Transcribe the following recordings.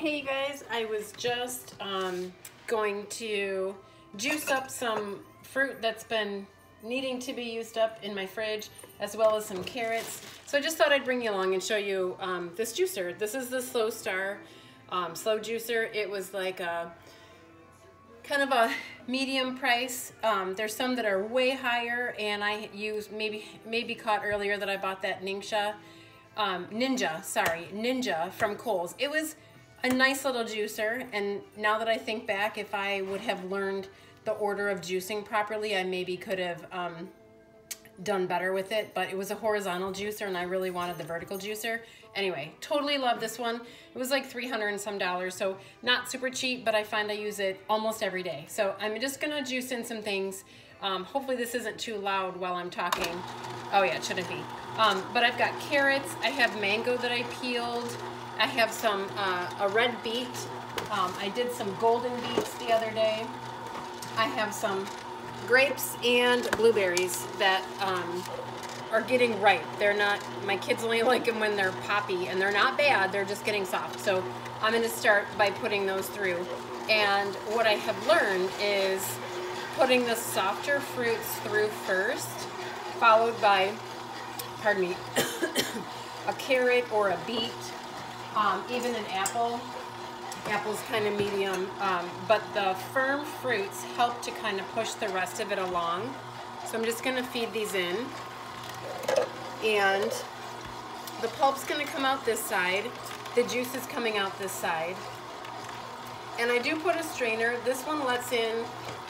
Hey you guys, I was just going to juice up some fruit that's been needing to be used up in my fridge, as well as some carrots. So I just thought I'd bring you along and show you this juicer. This is the Slowstar Slow Juicer. It was like a kind of a medium price. There's some that are way higher, and I used maybe caught earlier that I bought that Ninja from Kohl's. It was a nice little juicer, and now that I think back, if I would have learned the order of juicing properly, I maybe could have done better with it, but it was a horizontal juicer and I really wanted the vertical juicer. Anyway, totally love this one. It was like $300 and some, so not super cheap, but I find I use it almost every day. So I'm just gonna juice in some things. Hopefully this isn't too loud while I'm talking. Oh yeah, it shouldn't be. But I've got carrots, I have mango that I peeled, I have some, a red beet. I did some golden beets the other day. I have some grapes and blueberries that are getting ripe. They're not, my kids only like them when they're poppy, and they're not bad, they're just getting soft. So I'm gonna start by putting those through. And what I have learned is putting the softer fruits through first, followed by, pardon me, a carrot or a beet, even an apple. Apple's kind of medium, but the firm fruits help to kind of push the rest of it along. So I'm just going to feed these in, and the pulp's going to come out this side, the juice is coming out this side, and I do put a strainer. This one lets in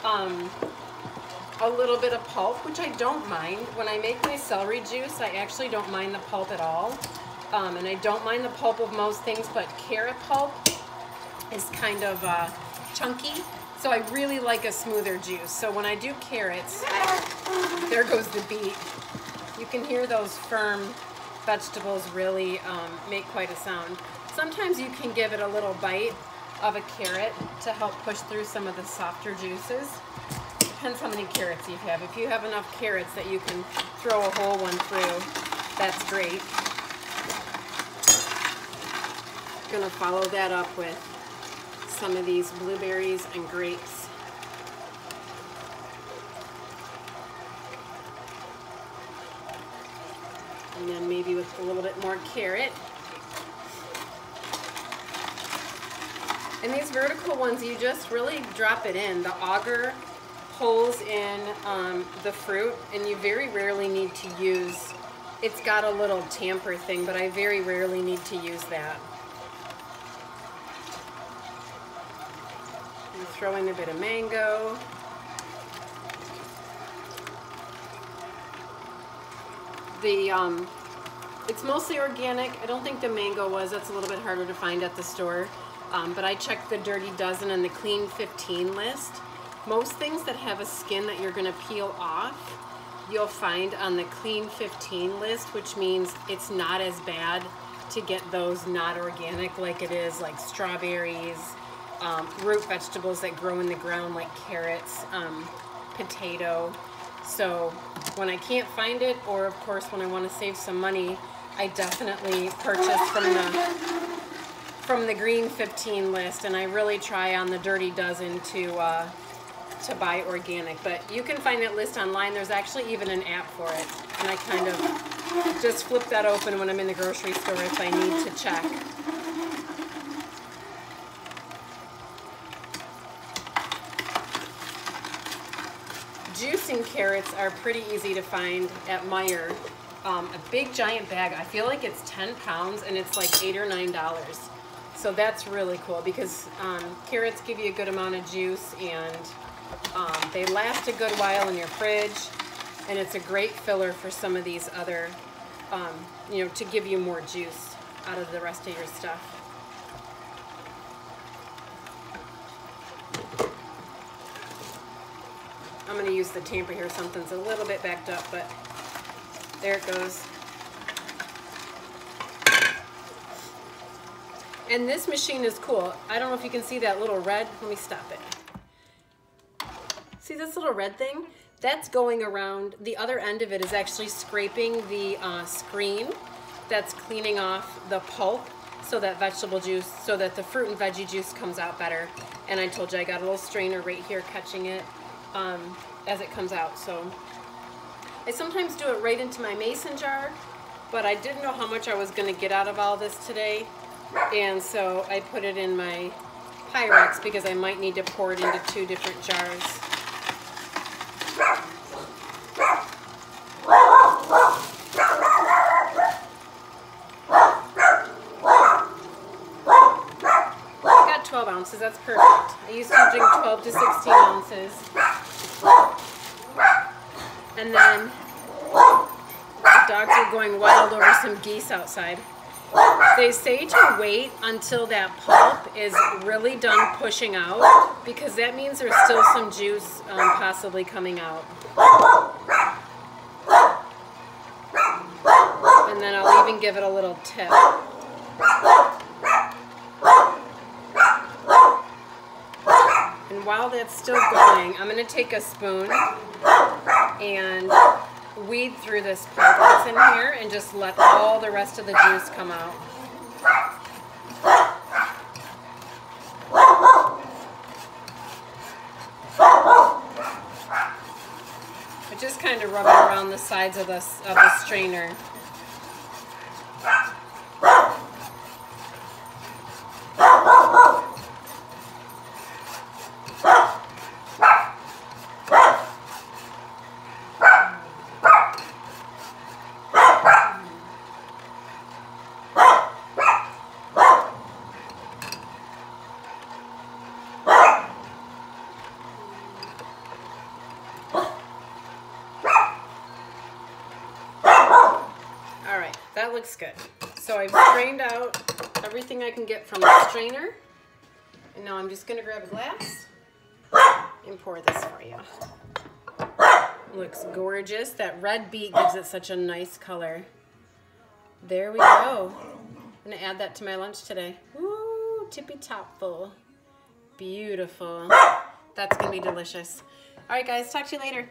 a little bit of pulp, which I don't mind. When I make my celery juice, I actually don't mind the pulp at all, and I don't mind the pulp of most things, but carrot pulp is kind of chunky, so I really like a smoother juice. So when I do carrots, there goes the beet. You can hear those firm vegetables really make quite a sound. Sometimes you can give it a little bite of a carrot to help push through some of the softer juices. Depends how many carrots you have. If you have enough carrots that you can throw a whole one through, that's great. I'm gonna follow that up with some of these blueberries and grapes. And then maybe with a little bit more carrot. And these vertical ones, you just really drop it in. The auger pulls in the fruit, and you very rarely need to use, it's got a little tamper thing, but I very rarely need to use that. Throw in a bit of mango. It's mostly organic. I don't think the mango was. That's a little bit harder to find at the store. But I checked the Dirty Dozen and the Clean 15 list. Most things that have a skin that you're going to peel off, you'll find on the Clean 15 list, which means it's not as bad to get those not organic like it is like strawberries, root vegetables that grow in the ground like carrots, potato. So when I can't find it, or of course when I want to save some money, I definitely purchase from the Green 15 list, and I really try on the Dirty Dozen to buy organic. But you can find that list online. There's actually even an app for it, and I kind of just flip that open when I'm in the grocery store if I need to check. Juicing carrots are pretty easy to find at Meijer. A big giant bag, I feel like it's 10 pounds and it's like $8 or $9. So that's really cool because carrots give you a good amount of juice, and they last a good while in your fridge, and it's a great filler for some of these other, you know, to give you more juice out of the rest of your stuff. I'm going to use the tamper here. Something's a little bit backed up, but there it goes. And this machine is cool. I don't know if you can see that little red. Let me stop it. See this little red thing? That's going around. The other end of it is actually scraping the screen that's cleaning off the pulp. so that vegetable juice, so that the fruit and veggie juice comes out better. And I told you I got a little strainer right here catching it as it comes out. So I sometimes do it right into my mason jar, but I didn't know how much I was going to get out of all this today, and so I put it in my Pyrex because I might need to pour it into 2 different jars. I got 12 ounces, that's perfect. I used to drink 12 to 16 ounces. And then the dogs are going wild over some geese outside. They say to wait until that pulp is really done pushing out, because that means there's still some juice possibly coming out. And then I'll even give it a little tip. And while that's still going, I'm going to take a spoon and weed through this pulp that's in here and just let all the rest of the juice come out. I just kind of rub it around the sides of the strainer. Alright, that looks good. So I've strained out everything I can get from the strainer. And now I'm just going to grab a glass and pour this for you. Looks gorgeous. That red beet gives it such a nice color. There we go. I'm going to add that to my lunch today. Ooh, tippy top full. Beautiful. That's going to be delicious. Alright guys, talk to you later.